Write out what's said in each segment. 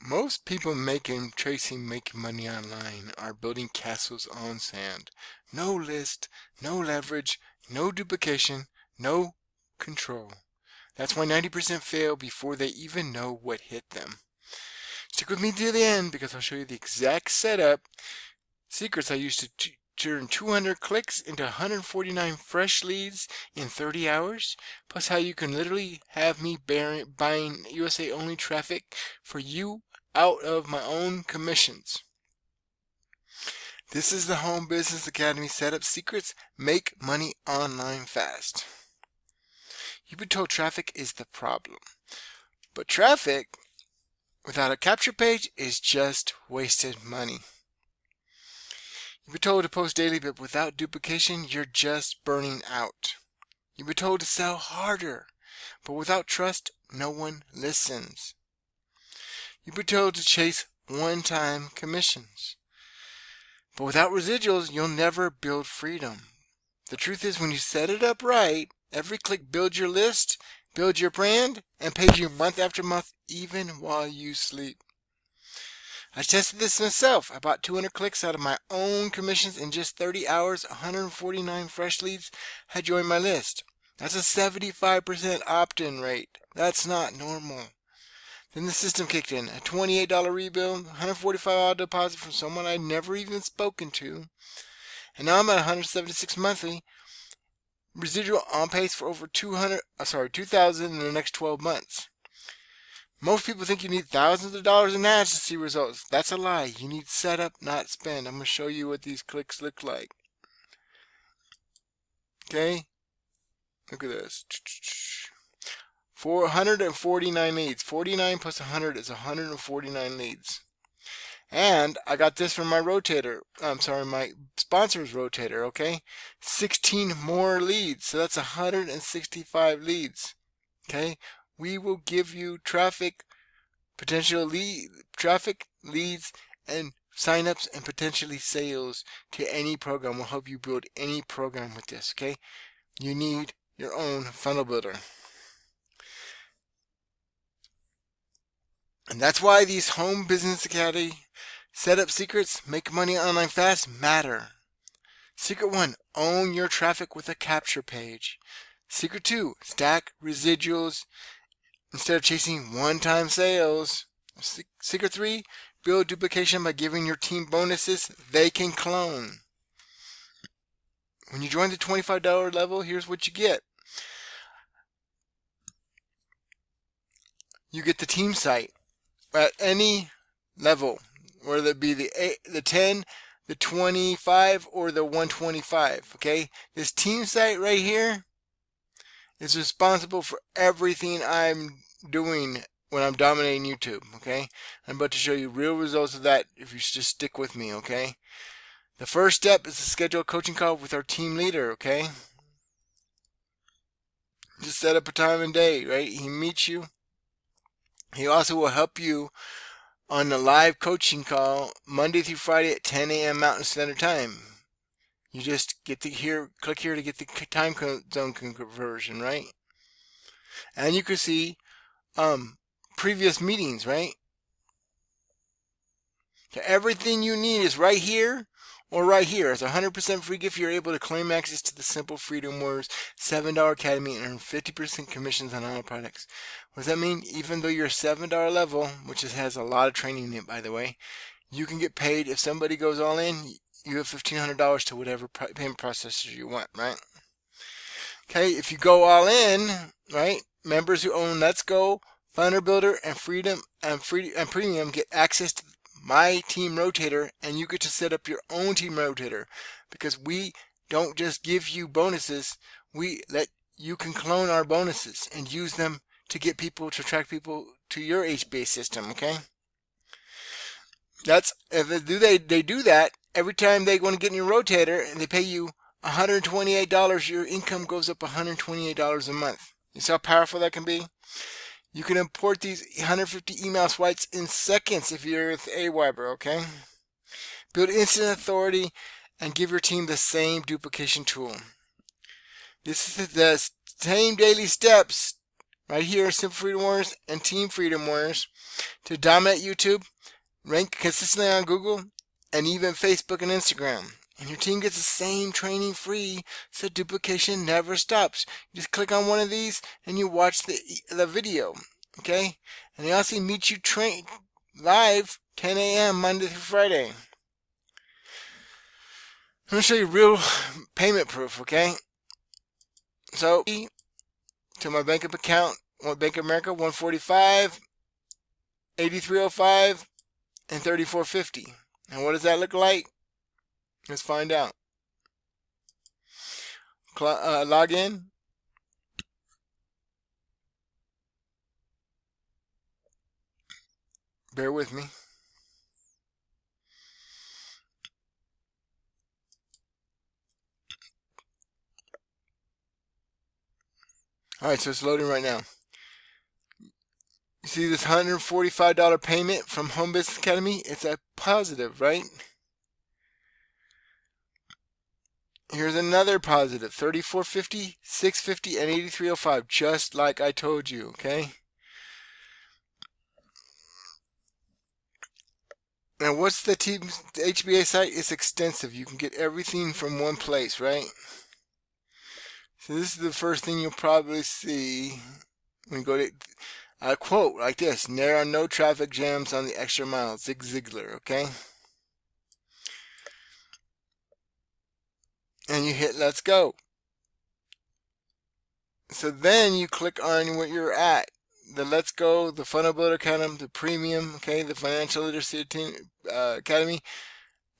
Most people making money online are building castles on sand. No list, no leverage, no duplication, no control. That's why 90% fail before they even know what hit them. Stick with me to the end because I'll show you the exact setup secrets I used to turn 200 clicks into 149 fresh leads in 30 hours, plus how you can literally have me buying USA only traffic for you out of my own commissions. This is the Home Business Academy setup secrets. Make money online fast. You've been told traffic is the problem, but traffic without a capture page is just wasted money. You've been told to post daily, but without duplication, you're just burning out. You've been told to sell harder, but without trust, no one listens. You've been told to chase one-time commissions, but without residuals, you'll never build freedom. The truth is, when you set it up right, every click builds your list, builds your brand, and pays you month after month, even while you sleep. I tested this myself. I bought 200 clicks out of my own commissions in just 30 hours. 149 fresh leads had joined my list. That's a 75% opt-in rate. That's not normal. Then the system kicked in. A $28 rebill, $145 deposit from someone I'd never even spoken to. And now I'm at $176 monthly. Residual on pace for over $2,000 in the next 12 months. Most people think you need thousands of dollars in ads to see results. That's a lie. You need setup, not spend. I'm going to show you what these clicks look like. Okay? Look at this. 449 leads. 49 plus 100 is 149 leads. And I got this from my rotator. My sponsor's rotator, okay? 16 more leads. So that's 165 leads. Okay? We will give you traffic, leads, and signups, and potentially sales to any program. We'll help you build any program with this, okay? You need your own funnel builder. And that's why these Home Business Academy setup secrets, make money online fast, matter. Secret 1, own your traffic with a capture page. Secret 2, stack residuals instead of chasing one-time sales. Secret 3, build duplication by giving your team bonuses they can clone. When you join the $25 level, here's what you get. You get the team site at any level, whether it be the 10, the 25, or the 125. Okay, this team site right here is responsible for everything I'm doing when I'm dominating YouTube. Okay, I'm about to show you real results of that if you just stick with me. Okay, the first step is to schedule a coaching call with our team leader. Okay, just set up a time and day. Right, he meets you. He also will help you on the live coaching call Monday through Friday at 10 a.m. Mountain Standard Time. You just get to click here to get the time zone conversion, right? And you can see previous meetings, right? So everything you need is right here or right here. It's a 100% free gift. You're able to claim access to the Simple Freedom Warriors $7 Academy and earn 50% commissions on all products. What does that mean? Even though you're $7 level, which has a lot of training in it, by the way, you can get paid. If somebody goes all in, you have $1,500 to whatever payment processor you want, right? Okay, if you go all in, right, members who own Let's Go, Funnel Builder, and Freedom and Premium get access to my team rotator, and you get to set up your own team rotator, because we don't just give you bonuses, you can clone our bonuses and use them to get people, to attract people to your HBA system. Okay, that's if they do that every time they want to get in your rotator and they pay you $128, your income goes up $128 a month. You see how powerful that can be? You can import these 150 email swipes in seconds if you're with Aweber, okay? Build instant authority and give your team the same duplication tool. This is the same daily steps right here, Simple Freedom Warriors and Team Freedom Warriors, to dominate YouTube, rank consistently on Google, and even Facebook and Instagram. And your team gets the same training free, so duplication never stops. You just click on one of these and you watch the video, okay? And they also meet you live 10 a.m. Monday through Friday. I'm going to show you real payment proof, okay? So, to my bank account, Bank of America, 145, 8305, and 3450. And what does that look like? Let's find out. Log in. Bear with me. Alright, so it's loading right now. You see this $145 payment from Home Business Academy? It's a positive, right? Here's another positive, $34.50, $6.50, and $83.05, just like I told you, okay? Now, what's the HBA site? It's extensive. You can get everything from one place, right? So this is the first thing you'll probably see when you go to a quote like this: "There are no traffic jams on the extra mile." Zig Ziglar, okay? And you hit let's go. So then you click on what you're at. The Let's Go, the Funnel Builder Academy, the Premium, okay, the Financial Literacy Academy,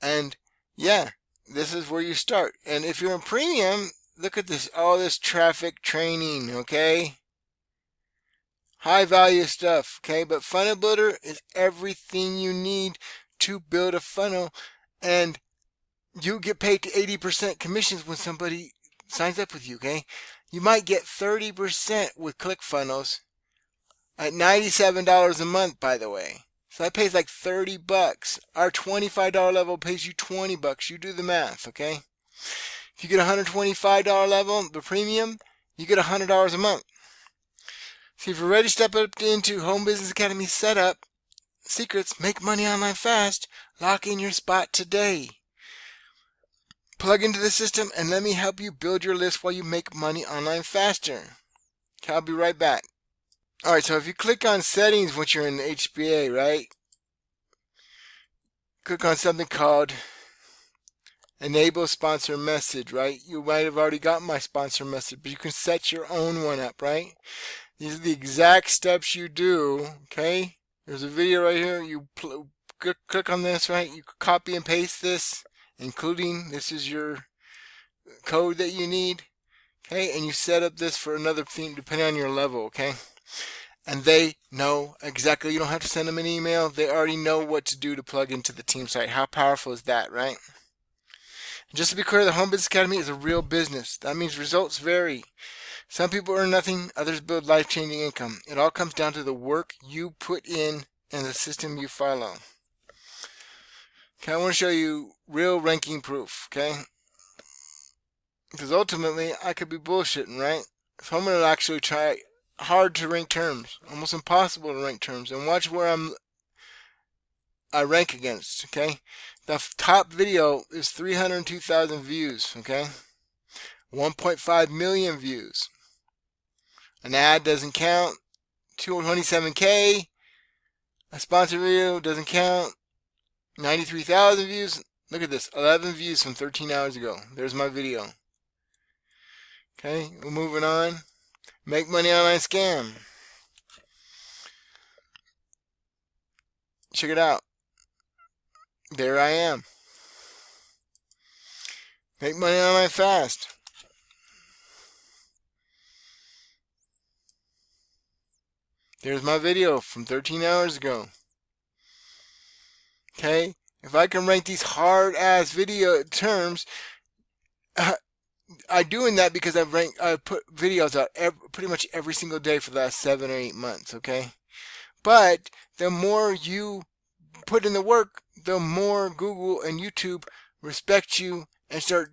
and yeah, this is where you start. And if you're in Premium, look at this, all this traffic training, okay? High value stuff, okay? But Funnel Builder is everything you need to build a funnel, and you get paid to 80% commissions when somebody signs up with you, okay? You might get 30% with ClickFunnels at $97 a month, by the way. So that pays like 30 bucks. Our $25 level pays you 20 bucks. You do the math, okay? If you get $125 level, the premium, you get $100 a month. See, if you're ready to step up into Home Business Academy setup, secrets, make money online fast, lock in your spot today. Plug into the system and let me help you build your list while you make money online faster. Okay, I'll be right back. Alright, so if you click on settings once you're in the HBA, right? Click on something called enable sponsor message, right? You might have already got my sponsor message, but you can set your own one up, right? These are the exact steps you do, okay? There's a video right here. You click on this, right? You copy and paste this, including this is your code that you need, okay? And you set up this for another theme depending on your level, okay? And they know exactly. You don't have to send them an email. They already know what to do to plug into the team site. How powerful is that, right? And just to be clear, the Home Business Academy is a real business. That means results vary. Some people earn nothing, others build life-changing income. It all comes down to the work you put in and the system you follow. Okay, I want to show you real ranking proof, okay? Because ultimately, I could be bullshitting, right? So I'm going to actually try hard to rank terms, almost impossible to rank terms, and watch where I rank against, okay? The top video is 302,000 views, okay? 1.5 million views. An ad doesn't count. 227K. A sponsored video doesn't count. 93,000 views. Look at this, 11 views from 13 hours ago. There's my video. Okay, we're moving on. Make money online scam. Check it out. There I am. Make money online fast. There's my video from 13 hours ago. Okay, if I can rank these hard ass video terms, I'm doing that because I put videos out pretty much every single day for the last 7 or 8 months, okay? But the more you put in the work, the more Google and YouTube respect you and start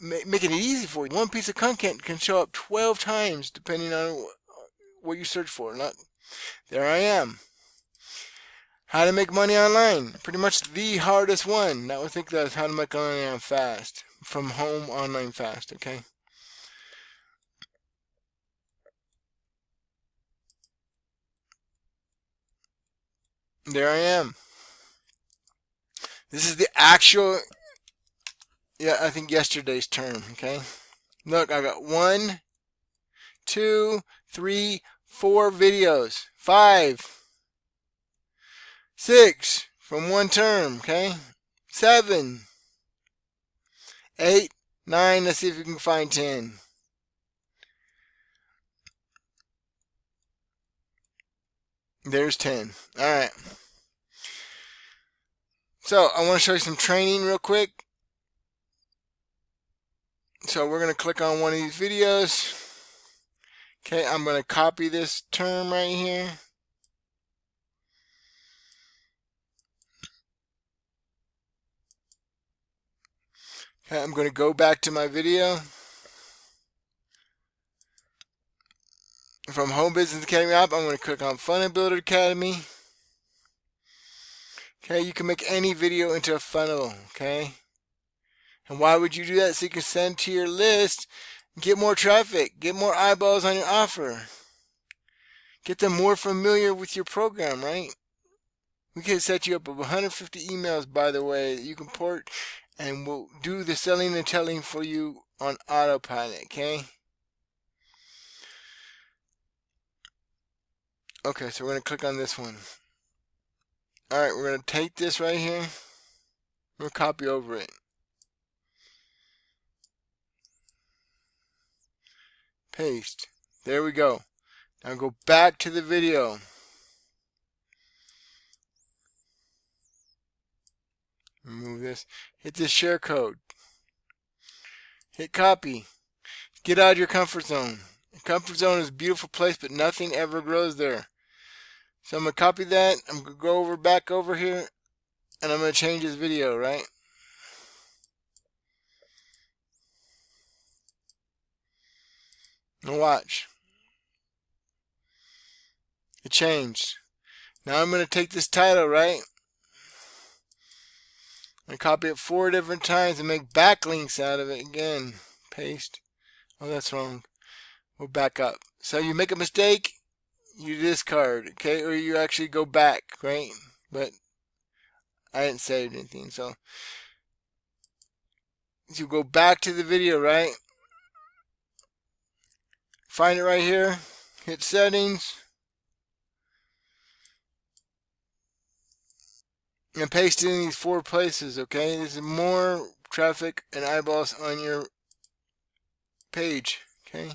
making it easy for you. One piece of content can show up 12 times depending on what you search for. Not there I am. How to make money online. Pretty much the hardest one. I would think that's how to make money online fast. From home online fast, okay? There I am. This is the actual, yeah, I think yesterday's term, okay? Look, I got 1, 2, 3, 4 videos. 5, 6 from one term, okay? 7, 8, 9, let's see if we can find 10. There's 10. Alright. So, I want to show you some training real quick. So, we're going to click on one of these videos. Okay, I'm going to copy this term right here. Okay, I'm going to go back to my video. From Home Business Academy app, I'm going to click on Funnel Builder Academy. Okay, you can make any video into a funnel, okay? And why would you do that? So you can send to your list, get more traffic, get more eyeballs on your offer. Get them more familiar with your program, right? We can set you up with 150 emails, by the way, that you can port, and we'll do the selling and telling for you on autopilot, okay? Okay, so we're going to click on this one. Alright, we're going to take this right here. We're going to copy over it. Paste. There we go. Now go back to the video. Remove this. Hit this share code. Hit copy. Get out of your comfort zone. Your comfort zone is a beautiful place, but nothing ever grows there. So I'm going to copy that. I'm going to go back over here, and I'm going to change this video, right? Now watch. It changed. Now I'm going to take this title, right? I'm going to copy it 4 different times and make backlinks out of it again. Paste. Oh, that's wrong. We'll back up. So you make a mistake, you discard, okay? Or you actually go back, right? But I didn't save anything, so you go back to the video, right? Find it right here. Hit settings. And paste it in these 4 places, okay? This is more traffic and eyeballs on your page, okay?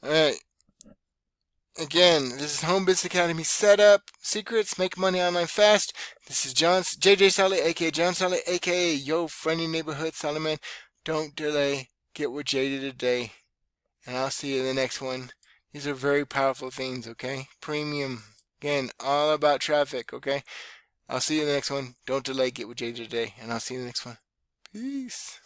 Alright. Again, this is Home Business Academy setup, secrets, make money online fast. This is JJ Solly, aka John Solly, aka your friendly neighborhood Solomon. Don't delay. Get with JJ today. And I'll see you in the next one. These are very powerful things, okay? Premium. Again, all about traffic, okay? I'll see you in the next one. Don't delay. Get with JJ today. And I'll see you in the next one. Peace.